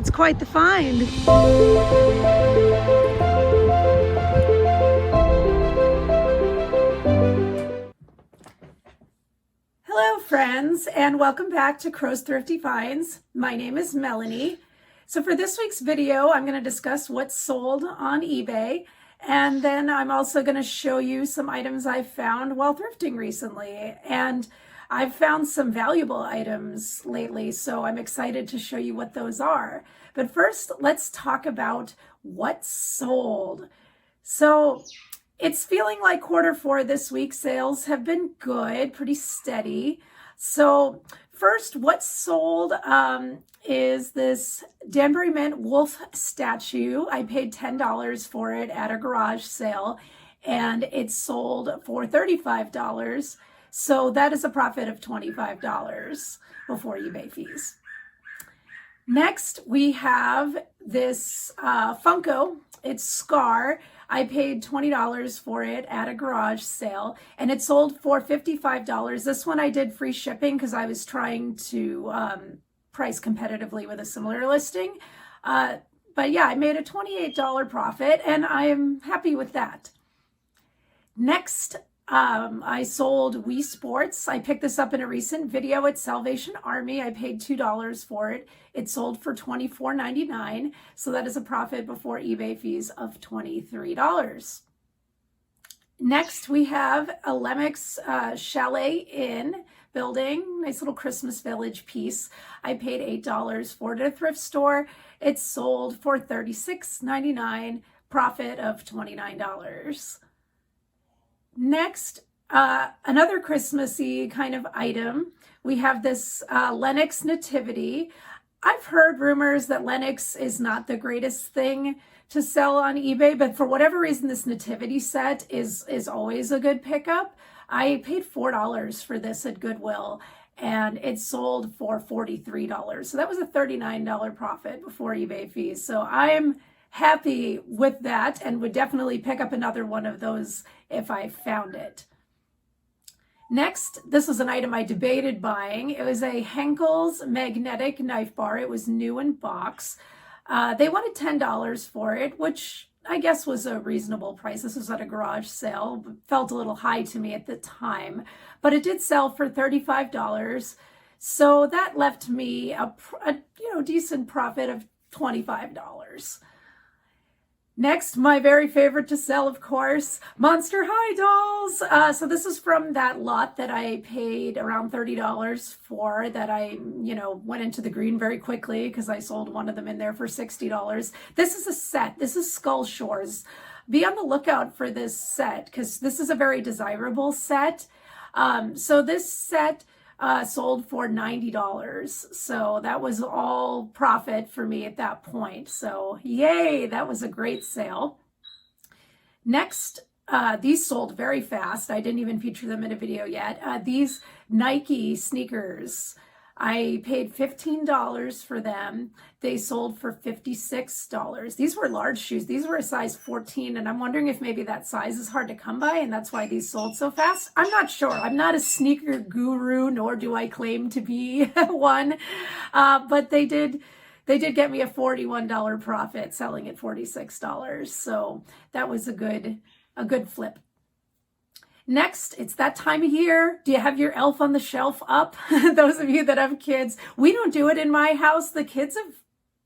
It's quite the find. Hello friends, and welcome back to Crow's Thrifty Finds. My name is Melanie. So for this week's video, I'm going to discuss what's sold on eBay, and then I'm also going to show you some items I've found while thrifting recently. And I've found some valuable items lately, so I'm excited to show you what those are. But first, let's talk about what's sold. So it's feeling like Q4 this week. Sales have been good, pretty steady. So first, what's sold is this Danbury Mint wolf statue. I paid $10 for it at a garage sale, and it sold for $35. So that is a profit of $25 before eBay fees. Next, we have this Funko. It's Scar. I paid $20 for it at a garage sale, and it sold for $55. This one I did free shipping because I was trying to price competitively with a similar listing. But yeah, I made a $28 profit, and I am happy with that. Next, I sold Wii Sports. I picked this up in a recent video at Salvation Army. I paid $2 for it. It sold for $24.99, so that is a profit before eBay fees of $23. Next, we have a Lemix Chalet Inn building, nice little Christmas village piece. I paid $8 for it at a thrift store. It sold for $36.99, profit of $29. Next, another Christmassy kind of item. We have this Lennox Nativity. I've heard rumors that Lennox is not the greatest thing to sell on eBay, but for whatever reason, this Nativity set is always a good pickup. I paid $4 for this at Goodwill, and it sold for $43. So that was a $39 profit before eBay fees. So I'm happy with that and would definitely pick up another one of those if I found it. Next, this was an item I debated buying. It was a Henkel's magnetic knife bar. It was new in box. They wanted $10 for it, which I guess was a reasonable price. This was at a garage sale, but felt a little high to me at the time, but it did sell for $35. So that left me a decent profit of $25. Next, my very favorite to sell, of course, Monster High dolls. So this is from that lot that I paid around $30 for, that I, went into the green very quickly because I sold one of them in there for $60. This is a set. This is Skull Shores. Be on the lookout for this set because this is a very desirable set. So this set sold for $90. So that was all profit for me at that point. So yay, that was a great sale. Next, these sold very fast. I didn't even feature them in a video yet. These Nike sneakers, I paid $15 for them. They sold for $56. These were large shoes. These were a size 14, and I'm wondering if maybe that size is hard to come by, and that's why these sold so fast. I'm not sure. I'm not a sneaker guru, nor do I claim to be one, but they did get me a $41 profit selling at $46. So that was a good flip. Next, it's that time of year. Do you have your elf on the shelf up? Those of you that have kids, we don't do it in my house. The kids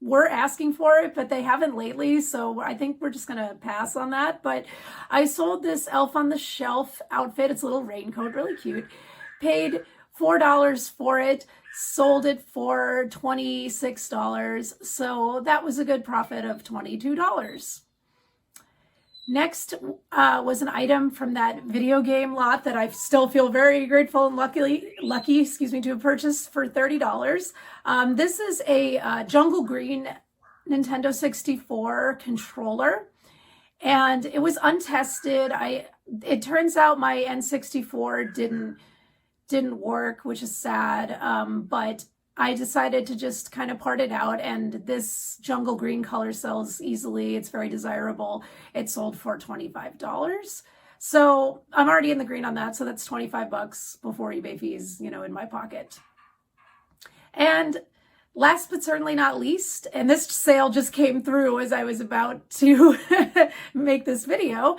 were asking for it, but they haven't lately. So I think we're just going to pass on that. But I sold this elf on the shelf outfit. It's a little raincoat, really cute. Paid $4 for it, sold it for $26. So that was a good profit of $22. Next was an item from that video game lot that I still feel very grateful and lucky, to have purchased for $30. This is a Jungle Green Nintendo 64 controller, and it was untested. It turns out my N64 didn't work, which is sad, but I decided to just kind of part it out, and this jungle green color sells easily. It's very desirable. It sold for $25. So I'm already in the green on that. So that's $25 before eBay fees, in my pocket. And Last but certainly not least, and this sale just came through as I was about to make this video,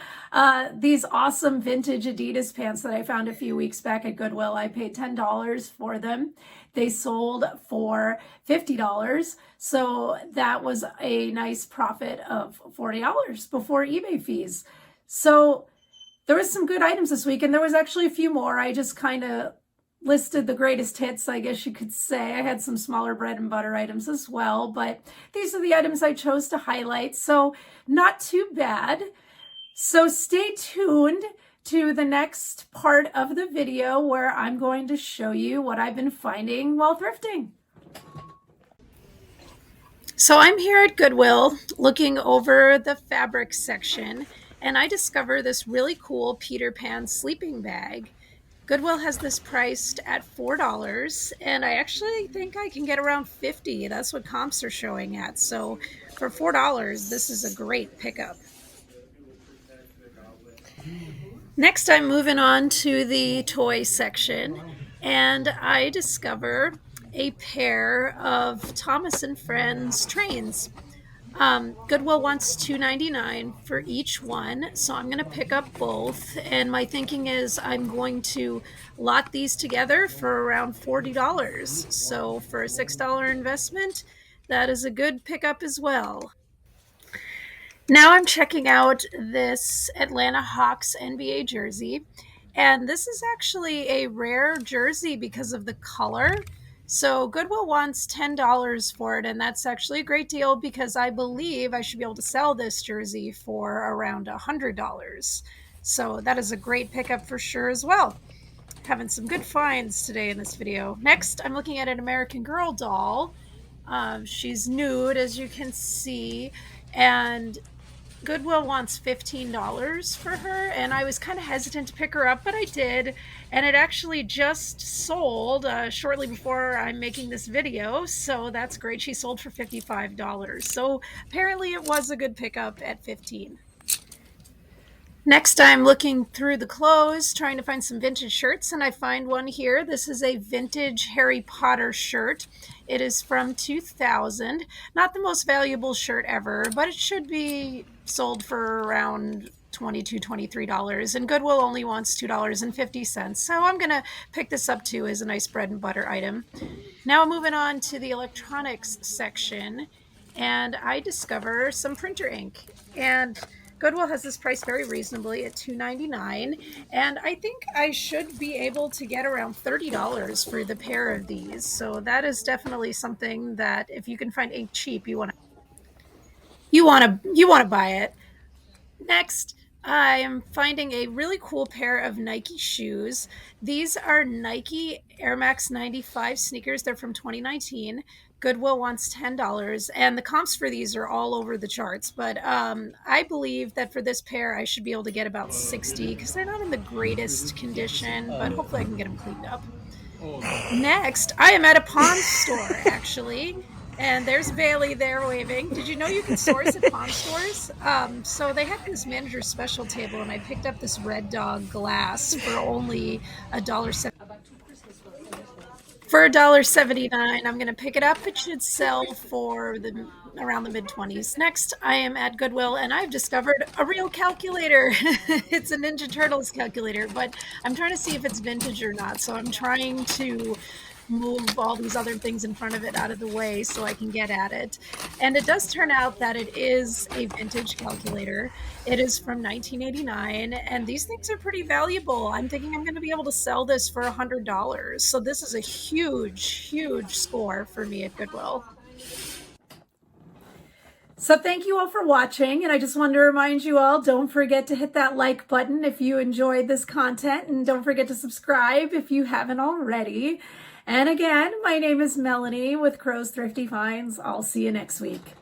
these awesome vintage Adidas pants that I found a few weeks back at Goodwill. I paid $10 for them. They sold for $50, so that was a nice profit of $40 before eBay fees. So there was some good items this week, and there was actually a few more. I just kind of listed the greatest hits, I guess you could say. I had some smaller bread and butter items as well, but these are the items I chose to highlight, so not too bad. So stay tuned to the next part of the video where I'm going to show you what I've been finding while thrifting. So I'm here at Goodwill looking over the fabric section, and I discover this really cool Peter Pan sleeping bag. Goodwill has this priced at $4, and I actually think I can get around $50. That's what comps are showing at. So for $4, this is a great pickup. Next, I'm moving on to the toy section, and I discover a pair of Thomas & Friends trains. Goodwill wants $2.99 for each one, so I'm going to pick up both, and my thinking is I'm going to lot these together for around $40. So for a $6 investment, that is a good pickup as well. Now I'm checking out this Atlanta Hawks NBA jersey, and this is actually a rare jersey because of the color. So Goodwill wants $10 for it, and that's actually a great deal because I believe I should be able to sell this jersey for around $100. So that is a great pickup for sure as well. Having some good finds today in this video. Next, I'm looking at an American Girl doll. She's nude, as you can see, and Goodwill wants $15 for her, and I was kind of hesitant to pick her up, but I did, and it actually just sold shortly before I'm making this video, so that's great. She sold for $55, so apparently it was a good pickup at $15. Next, I'm looking through the clothes, trying to find some vintage shirts, and I find one here. This is a vintage Harry Potter shirt. It is from 2000. Not the most valuable shirt ever, but it should be sold for around $22, $23, and Goodwill only wants $2.50. So I'm going to pick this up too as a nice bread and butter item. Now moving on to the electronics section, and I discover some printer ink. And Goodwill has this priced very reasonably at $2.99, and I think I should be able to get around $30 for the pair of these. So that is definitely something that if you can find ink cheap, you want to buy it. Next, I am finding a really cool pair of Nike shoes. These are Nike Air Max 95 sneakers. They're from 2019. Goodwill wants $10, and the comps for these are all over the charts, but I believe that for this pair I should be able to get about $60 because they're not in the greatest condition, but hopefully I can get them cleaned up. Next, I am at a pawn store, actually, and there's Bailey there waving. Did you know you can source at pawn stores? So they have this manager's special table, and I picked up this Red Dog glass for only $1.70. For $1.79, I'm going to pick it up. It should sell for around the mid-20s. Next, I am at Goodwill, and I've discovered a real calculator. It's a Ninja Turtles calculator, but I'm trying to see if it's vintage or not. So I'm trying to move all these other things in front of it out of the way so I can get at it. And it does turn out that it is a vintage calculator. It is from 1989, and these things are pretty valuable. I'm thinking I'm going to be able to sell this for $100. So this is a huge, huge score for me at Goodwill. So thank you all for watching, and I just wanted to remind you all, don't forget to hit that like button if you enjoyed this content, and don't forget to subscribe if you haven't already. And again, my name is Melanie with Crow's Thrifty Finds. I'll see you next week.